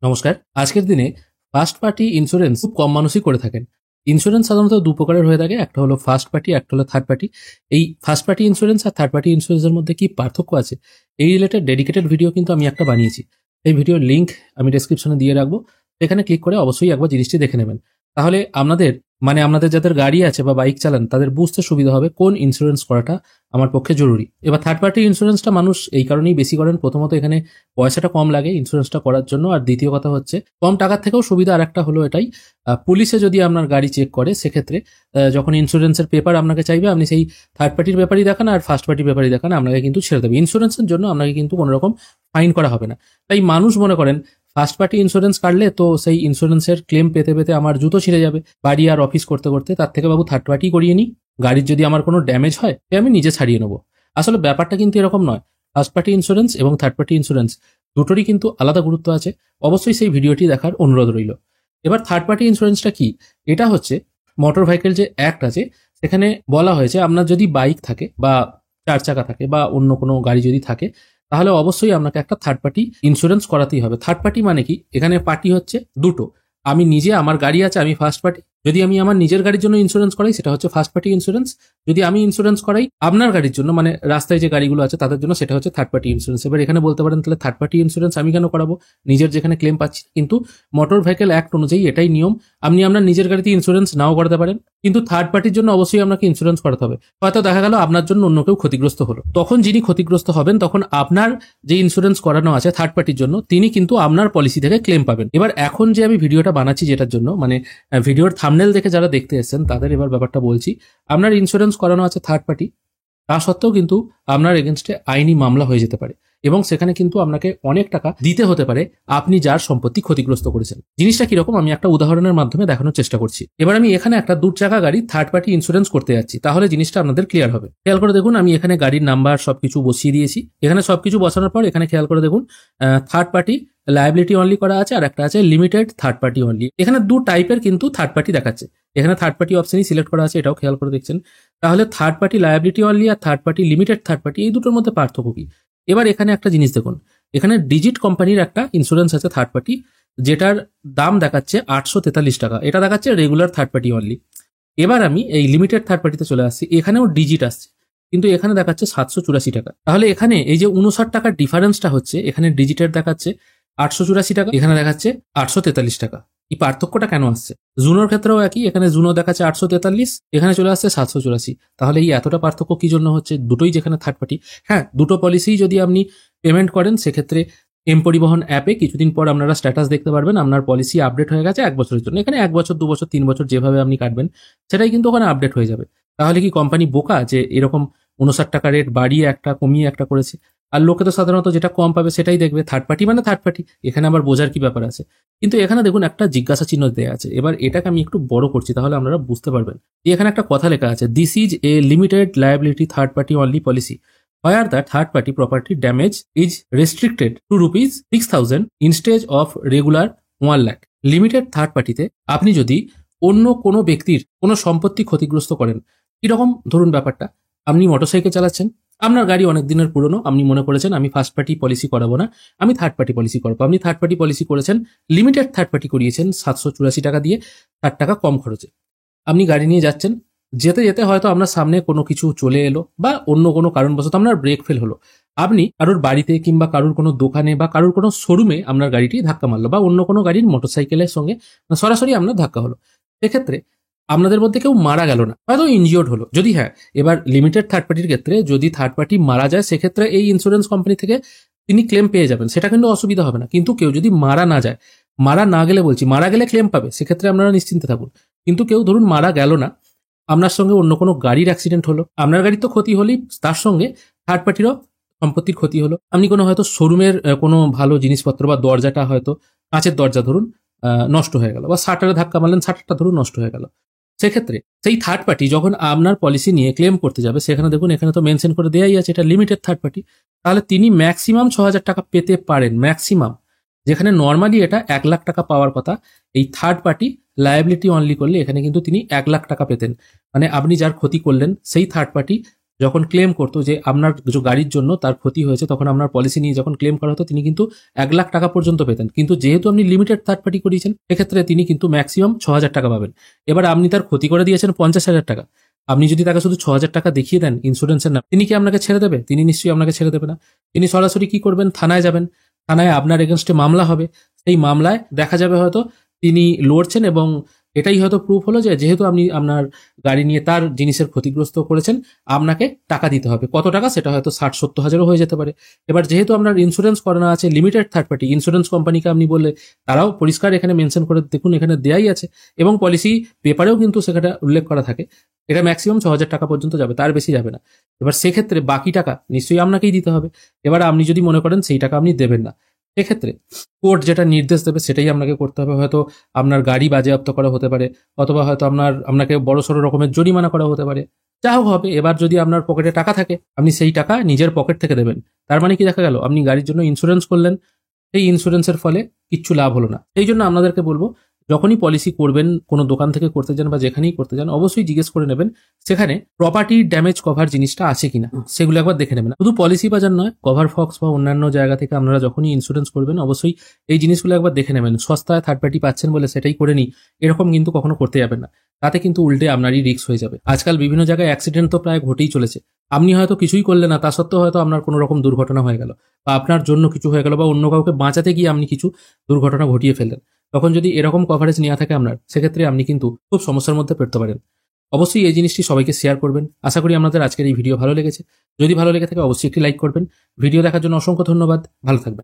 নমস্কার। আজকের দিনে ফার্স্ট পার্টি ইন্স্যুরেন্স খুব কম মানুষই করে থাকেন। ইন্স্যুরেন্স সাধারণত দু প্রকারের হয়ে থাকে, একটা হলো ফার্স্ট পার্টি, একটা হলো থার্ড পার্টি। এই ফার্স্ট পার্টি ইন্স্যুরেন্স আর থার্ড পার্টি ইন্স্যুরেন্সের মধ্যে কি পার্থক্য আছে, এই রিলেটেড ডেডিকেটেড ভিডিও কিন্তু আমি একটা বানিয়েছি। এই ভিডিওর লিঙ্ক আমি ডেসক্রিপশনে দিয়ে রাখবো, এখানে ক্লিক করে অবশ্যই একবার জিনিসটি দেখে নেবেন। তাহলে আপনাদের যাদের গাড়ি আছে বা বাইক চালান তাদের বুঝতে সুবিধা হবে কোন ইন্স্যুরেন্স করাটা আমার পক্ষে জরুরি। এবার থার্ড পার্টি ইন্স্যুরেন্সটা মানুষ এই কারণেই বেশি করেন, প্রথমত এখানে পয়সাটা কম লাগে ইন্স্যুরেন্সটা করার জন্য, আর দ্বিতীয় কথা হচ্ছে কম টাকার থেকেও সুবিধা আর একটা হলো এটাই, পুলিশে যদি আপনার গাড়ি চেক করে সেক্ষেত্রে যখন ইন্স্যুরেন্সের পেপার আপনাকে চাইবে, আপনি সেই থার্ড পার্টির ব্যাপারই দেখান আর ফার্স্ট পার্টির ব্যাপারই দেখান, আপনাকে কিন্তু ছেড়ে দেবে। ইন্স্যুরেন্সের জন্য আপনাকে কিন্তু কোনো রকম ফাইন করা হবে না। তাই মানুষ মনে করেন ফার্স্ট পার্টি ইন্স্যুরেন্স কাটলে তো সেই ইন্স্যুরেন্সের ক্লেম পেতে পেতে আমার জুতো ছিঁড়ে যাবে বাড়ি আর অফিস করতে করতে, তার থেকে বাবু থার্ড পার্টি করিয়ে নিই। গাড়ির যদি আমার কোনো ড্যামেজ হয় সে আমি নিজে ছাড়িয়ে নেবো। আসলে ব্যাপারটা কিন্তু এরকম নয়। ফার্স্ট পার্টি ইন্স্যুরেন্স এবং থার্ড পার্টি ইন্স্যুরেন্স দুটোরই কিন্তু আলাদা গুরুত্ব আছে। অবশ্যই সেই ভিডিওটি দেখার অনুরোধ রইল। এবার থার্ড পার্টি ইন্স্যুরেন্সটা কি? এটা হচ্ছে মোটর ভেহিকেল যে অ্যাক্ট আছে সেখানে বলা হয়েছে আপনার যদি বাইক থাকে বা চার চাকা থাকে বা অন্য কোনো গাড়ি যদি থাকে তাহলে অবশ্যই আপনাকে একটা থার্ড পার্টি ইন্স্যুরেন্স করাতেই হবে। থার্ড পার্টি মানে কি? এখানে পার্টি হচ্ছে দুটো। আমি নিজে, আমার গাড়ি আছে, আমি ফার্স্ট পার্টি। যদি আমি আমার নিজের গাড়ির জন্য ইন্স্যুরেন্স করাই সেটা হচ্ছে ফার্স্ট পার্টি ইন্স্যুরেন্স। যদি আমি ইন্স্যুরেন্স করাই আপনার গাড়ির জন্য, মানে রাস্তায় যে গাড়িগুলো আছে তাদের জন্য, সেটা হচ্ছে থার্ড পার্টি ইন্স্যুরেন্স। এবার এখানে বলতে পারেন তাহলে থার্ড পার্টি ইন্স্যুরেন্স আমি কেন করাবো, নিজের যেখানে ক্লেম পাচ্ছি। কিন্তু মোটর ভেহিকেল অ্যাক্ট অনুযায়ী এটাই নিয়ম। আপনি আপনার নিজের গাড়িতে ইন্স্যুরেন্স নাও করাতে পারেন, কিন্তু থার্ড পার্টির জন্য অবশ্যই আপনাকে ইন্স্যুরেন্স করাতে হবে। হয়তো দেখা গেল আপনার জন্য অন্য কেউ ক্ষতিগ্রস্ত হলো, তখন যিনি ক্ষতিগ্রস্ত হবেন তখন আপনার যে ইন্স্যুরেন্স করানো আছে থার্ড পার্টির জন্য তিনি কিন্তু আপনার পলিসি থেকে ক্লেম পাবেন। এবার এখন যে আমি ভিডিওটা বানাচ্ছি যেটার জন্য, মানে ভিডিওর থাম্বনেল দেখে যারা দেখতে এসেছেন তাদের এবার ব্যাপারটা বলছি। আপনার ইন্স্যুরেন্স করানো আছে থার্ড পার্টি, তা সত্ত্বেও কিন্তু আপনার এগেনস্টে আইনি মামলা হয়ে যেতে পারে এবং সেখানে কিন্তু আপনাকে অনেক টাকা দিতে হতে পারে আপনি যার সম্পত্তি ক্ষতিগ্রস্ত করেছেন। জিনিসটা কিরকম আমি একটা উদাহরণের মাধ্যমে দেখানোর চেষ্টা করছি। এবার আমি এখানে একটা দু চাকা গাড়ি থার্ড পার্টি ইন্স্যুরেন্স করতে যাচ্ছি, তাহলে জিনিসটা আপনাদের ক্লিয়ার হবে। খেয়াল করে দেখুন, আমি এখানে গাড়ির নাম্বার সবকিছু বসিয়ে দিয়েছি। এখানে সবকিছু বসানোর পর এখানে খেয়াল করে দেখুন থার্ড পার্টি লায়াবিলিটি অনলি করা আছে আর একটা আছে লিমিটেড থার্ড পার্টি অনলি। এখানে দু টাইপের কিন্তু থার্ড পার্টি দেখাচ্ছে। এখানে থার্ড পার্টি অপশনই সিলেক্ট করা আছে, এটাও খেয়াল করে দেখছেন। তাহলে থার্ড পার্টি লায়াবিলিটি অনলি আর third party limited third party এই দুটোর মধ্যে পার্থক্য কি? এবার এখানে একটা জিনিস দেখুন, এখানে ডিজিট কোম্পানির একটা ইন্স্যুরেন্স আছে থার্ড পার্টি, যেটার দাম দেখাচ্ছে 843 টাকা। এটা দেখাচ্ছে রেগুলার থার্ড পার্টি অনলি। এবার আমি এই লিমিটেড থার্ড পার্টিতে চলে আসছি, এখানেও ডিজিট আসছে কিন্তু এখানে দেখাচ্ছে 784 টাকা। তাহলে এখানে এই যে 59 টাকার ডিফারেন্সটা হচ্ছে, এখানে ডিজিটের দেখাচ্ছে 884 টাকা, এখানে দেখাচ্ছে 843 টাকা। এই পার্থক্যটা কেন আসছে? জুনোর ক্ষেত্রেও একই, এখানে জুনো দেখাচ্ছে 843, এখানে চলে আসছে 784। তাহলে এই এতটা পার্থক্য কি জন্য হচ্ছে? দুটোই যেখানে থার্ড পার্টি। হ্যাঁ, দুটো পলিসি যদি আপনি পেমেন্ট করেন সেক্ষেত্রে এম পরিবহন অ্যাপে কিছুদিন পর আপনারা স্ট্যাটাস দেখতে পারবেন আপনার পলিসি আপডেট হয়ে গেছে 1 বছরের জন্য। এখানে 1 বছর, 2 বছর, 3 বছর যেভাবে আপনি কাটবেন সেটাই কিন্তু ওখানে আপডেট হয়ে যাবে। তাহলে কি কোম্পানি বোকা যে এরকম 59 টাকা রেট বাড়িয়ে একটা কমিয়ে একটা করেছে? আর লোকে তো সাধারণত যেটা কম পাবে সেটাই দেখবে। থার্ড পার্টি মানে থার্ড পার্টি, এখানে আবার বোঝার কি ব্যাপার আছে? কিন্তু এখানে দেখুন একটা জিজ্ঞাসা চিহ্ন দেওয়া আছে। এবার এটাকে আমি একটু বড় করছি তাহলে আপনারা বুঝতে পারবেন। এখানে একটা কথা লেখা আছে, this is a limited liability third party only policy where the third party property damage is restricted to rupees 6,000 instead of regular 1 lakh. Limited third পার্টিতে আপনি যদি অন্য কোনো ব্যক্তির কোনো সম্পত্তি ক্ষতিগ্রস্ত করেন, কিরকম ধরুন ব্যাপারটা, আপনি মোটরসাইকেল চালাচ্ছেন, আপনার গাড়ি অনেক দিনের পুরনো, আপনি মনে করেছেন আমি ফার্স্ট পার্টি পলিসি করাবো না, আমি থার্ড পার্টি পলিসি করবো। আপনি থার্ড পার্টি পলিসি করেছেন, লিমিটেড থার্ড পার্টি করিয়েছেন 784 টাকা দিয়ে, 4 টাকা কম খরচে। আপনি গাড়ি নিয়ে যাচ্ছেন, যেতে যেতে হয়তো আপনার সামনে কোনো কিছু চলে এলো বা অন্য কোনো কারণবশত আপনার ব্রেক ফেল হলো, আপনি কারোর বাড়িতে কিংবা কারোর কোনো দোকানে বা কারোর কোনো শোরুমে আপনার গাড়িটি ধাক্কা মারলো বা অন্য কোনো গাড়ির মোটরসাইকেলের সঙ্গে সরাসরি আপনার ধাক্কা হলো। সেক্ষেত্রে আপনাদের মধ্যে কেউ মারা গেল না, হয়তো ইনজিওর্ড হলো। যদি হ্যাঁ, এবার লিমিটেড থার্ড পার্টির ক্ষেত্রে যদি থার্ড পার্টি মারা যায় সেক্ষেত্রে এই ইন্স্যুরেন্স কোম্পানি থেকে তিনি ক্লেম পেয়ে যাবেন, সেটা কিন্তু অসুবিধা হবে না। কিন্তু কেউ যদি মারা না যায়, মারা না গেলে বলছি, মারা গেলে ক্লেম পাবে, সেক্ষেত্রে আপনারা নিশ্চিন্তে থাকুন। কিন্তু কেউ ধরুন মারা গেল না, আপনার সঙ্গে অন্য কোনো গাড়ির অ্যাক্সিডেন্ট হলো, আপনার গাড়ির তো ক্ষতি হলেই তার সঙ্গে থার্ড পার্টিরও সম্পত্তির ক্ষতি হলো। আপনি কোনো হয়তো শোরুমের কোনো ভালো জিনিসপত্র বা দরজাটা হয়তো কাঁচের দরজা ধরুন নষ্ট হয়ে গেল, বা শাটারে ধাক্কা মারলেন, শাটারটা ধরুন নষ্ট হয়ে গেল। সেক্ষেত্রে সেই থার্ড পার্টি যখন আপনার পলিসি নিয়ে ক্লেম করতে যাবে, সেখানে দেখুন এখানে তো মেনশন করে দেওয়াই আছে এটা লিমিটেড থার্ড পার্টি, তাহলে তিনি ম্যাক্সিমাম 6,000 টাকা পেতে পারেন, ম্যাক্সিমাম। যেখানে নর্মালি এটা 1 লাখ টাকা পাওয়ার কথা, এই থার্ড পার্টি লায়াবিলিটি অনলি করলে এখানে কিন্তু তিনি 1 লাখ টাকা পেতেন। মানে আপনি যার ক্ষতি করলেন সেই থার্ড পার্টি যখন ক্লেম করতো যে আপনার যে গাড়ির জন্য তার ক্ষতি হয়েছে, তখন আপনার পলিসি নিয়ে যখন ক্লেম করা হতো তিনি কিন্তু 1 লাখ টাকা পর্যন্ত পেতেন। কিন্তু যেহেতু আপনি লিমিটেড থার্ড পার্টি করিয়েছেন, সেক্ষেত্রে তিনি কিন্তু ম্যাক্সিমাম 6,000 টাকা পাবেন। এবার আপনি তার ক্ষতি করে দিয়েছেন 50,000 টাকা। আপনি যদি তাকে শুধু 6,000 টাকা দেখিয়ে দেন ইন্স্যুরেন্সের নাম, তিনি কি আপনাকে ছেড়ে দেবে? তিনি নিশ্চয়ই আপনাকে ছেড়ে দেবে না। তিনি সরাসরি কি করবেন? থানায় যাবেন। থানায় আপনার এগেনস্টে মামলা হবে। সেই মামলায় দেখা যাবে হয়তো তিনি লড়ছেন, এবং এটাই হয়তো প্রুফ হলো যে যেহেতু আপনি আপনার গাড়ি নিয়ে তার জিনিসের ক্ষতিগ্রস্ত করেছেন, আপনাকে টাকা দিতে হবে। কত টাকা? সেটা হয়তো 60-70 হাজারও হয়ে যেতে পারে। এবার যেহেতু আপনার ইন্স্যুরেন্স করানো আছে লিমিটেড থার্ড পার্টি, ইন্স্যুরেন্স কোম্পানিকে আপনি বললে তারাও পরিষ্কার এখানে মেনশন করে, দেখুন এখানে দেয়াই আছে, এবং পলিসি পেপারেও কিন্তু সেখানে উল্লেখ করা থাকে, এটা ম্যাক্সিমাম 6,000 টাকা পর্যন্ত যাবে, তার বেশি যাবে না। এবার সেক্ষেত্রে বাকি টাকা নিশ্চয়ই আপনাকেই দিতে হবে। এবার আপনি যদি মনে করেন সেই টাকা আপনি দেবেন না, সেক্ষেত্রে কোর্ট যেটা নির্দেশ দেবে সেটাই আপনাকে করতে হবে। হয়তো আপনার গাড়ি বাজেয়াপ্ত করা হতে পারে, অথবা হয়তো আপনাকে বড়সড় রকমের জরিমানা করা হতে পারে, যা হোক হবে। এবার যদি আপনার পকেটে টাকা থাকে, আপনি সেই টাকা নিজের পকেট থেকে দেবেন। তার মানে কি দেখা গেল, আপনি গাড়ির জন্য ইন্স্যুরেন্স করলেন, সেই ইন্স্যুরেন্সের ফলে কিচ্ছু লাভ হলো না। এই জন্য আপনাদেরকে বলবো, যখনই পলিসি করবেন, কোনো দোকান থেকে করতে যান বা যেখানেই করতে যান, অবশ্যই জিজ্ঞেস করে নেবেন সেখানে প্রপার্টি ড্যামেজ কভার জিনিসটা আছে কিনা, সেগুলো একবার দেখে নেবেন। শুধু পলিসি বাজার নয়, কভার ফক্স বা অন্যান্য জায়গা থেকে আপনারা যখনই ইন্স্যুরেন্স করবেন, অবশ্যই এই জিনিসগুলো একবার দেখে নেবেন। সস্তায় থার্ড পার্টি পাচ্ছেন বলে সেটাই করে নিই, এরকম কিন্তু কখনো করতে যাবেন না। তাতে কিন্তু উল্টে আপনারই রিস্ক হয়ে যাবে। আজকাল বিভিন্ন জায়গায় অ্যাক্সিডেন্ট তো প্রায় ঘটেই চলেছে। আপনি হয়তো কিছুই করলেন না, তা সত্ত্বেও হয়তো আপনার কোনো রকম দুর্ঘটনা হয়ে গেল, বা আপনার জন্য কিছু হয়ে গেল, বা অন্য কাউকে বাঁচাতে গিয়ে আপনি কিছু দুর্ঘটনা ঘটিয়ে ফেললেন। তখন যদি এরকম কভারেজ নেওয়া থাকে আপনার, সেক্ষেত্রে আপনি কিন্তু খুব সমস্যার মধ্যে পড়তে পারেন। অবশ্যই এই জিনিসটি সবাইকে শেয়ার করবেন। আশা করি আপনাদের আজকের এই ভিডিও ভালো লেগেছে। যদি ভালো লেগে থাকে অবশ্যই একটি লাইক করবেন। ভিডিও দেখার জন্য অসংখ্য ধন্যবাদ। ভালো থাকবেন।